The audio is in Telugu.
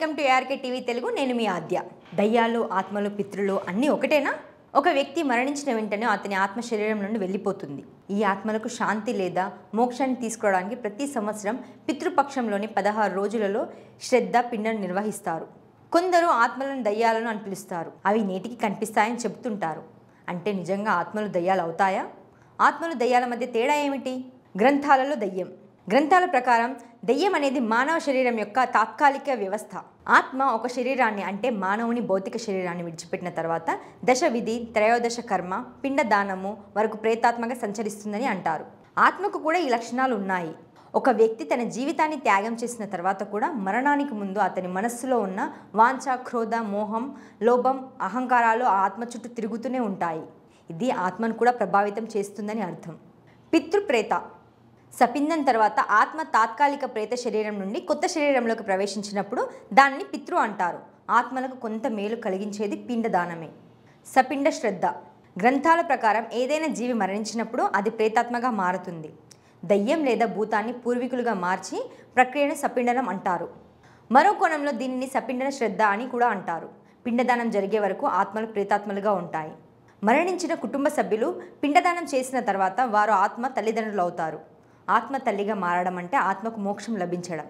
Welcome to ARK TV Telugu. నేను మీ ఆద్య. దయ్యాలు, ఆత్మలు, పితృలు అన్నీ ఒకటేనా? ఒక వ్యక్తి మరణించిన వెంటనే అతని ఆత్మ శరీరం నుండి వెళ్ళిపోతుంది. ఈ ఆత్మలకు శాంతి లేదా మోక్షాన్ని తీసుకోవడానికి ప్రతి సంవత్సరం పితృపక్షంలోని 16 రోజులలో శ్రద్ధ పిండం నిర్వహిస్తారు. కొందరు ఆత్మలను దయ్యాలను అని పిలుస్తారు. అవి నేటికి కనిపిస్తాయని చెబుతుంటారు. అంటే నిజంగా ఆత్మలు దయ్యాలు అవుతాయా? ఆత్మలు దయ్యాల మధ్య తేడా ఏమిటి? గ్రంథాలలో దయ్యం. గ్రంథాల ప్రకారం దయ్యం అనేది మానవ శరీరం యొక్క తాత్కాలిక వ్యవస్థ. ఆత్మ ఒక శరీరాన్ని అంటే మానవుని భౌతిక శరీరాన్ని విడిచిపెట్టిన తర్వాత దశ విధి, త్రయోదశ కర్మ, పిండదానము వరకు ప్రేతాత్మగా సంచరిస్తుందని అంటారు. ఆత్మకు కూడా ఈ లక్షణాలు ఉన్నాయి. ఒక వ్యక్తి తన జీవితాన్ని త్యాగం చేసిన తర్వాత కూడా మరణానికి ముందు అతని మనస్సులో ఉన్న వాంఛ, క్రోధ, మోహం, లోభం, అహంకారాలు ఆ ఆత్మ చుట్టూ తిరుగుతూనే ఉంటాయి. ఇది ఆత్మను కూడా ప్రభావితం చేస్తుందని అర్థం. పితృప్రేత సపిండం తర్వాత ఆత్మ తాత్కాలిక ప్రేత శరీరం నుండి కొత్త శరీరంలోకి ప్రవేశించినప్పుడు దానిని పితృ అంటారు. ఆత్మలకు కొంత మేలు కలిగించేది పిండదానమే. సపిండ శ్రద్ధ గ్రంథాల ప్రకారం ఏదైనా జీవి మరణించినప్పుడు అది ప్రేతాత్మగా మారుతుంది. దయ్యం లేదా భూతాన్ని పూర్వీకులుగా మార్చి ప్రక్రియను సపిండనం అంటారు. మరో కోణంలో దీనిని సపిండన శ్రద్ధ అని కూడా అంటారు. పిండదానం జరిగే వరకు ఆత్మలు ప్రేతాత్మలుగా ఉంటాయి. మరణించిన కుటుంబ సభ్యులు పిండదానం చేసిన తర్వాత వారు ఆత్మ తల్లిదండ్రులు అవుతారు. ఆత్మ తల్లిగా మారడం అంటే ఆత్మకు మోక్షం లభించడం.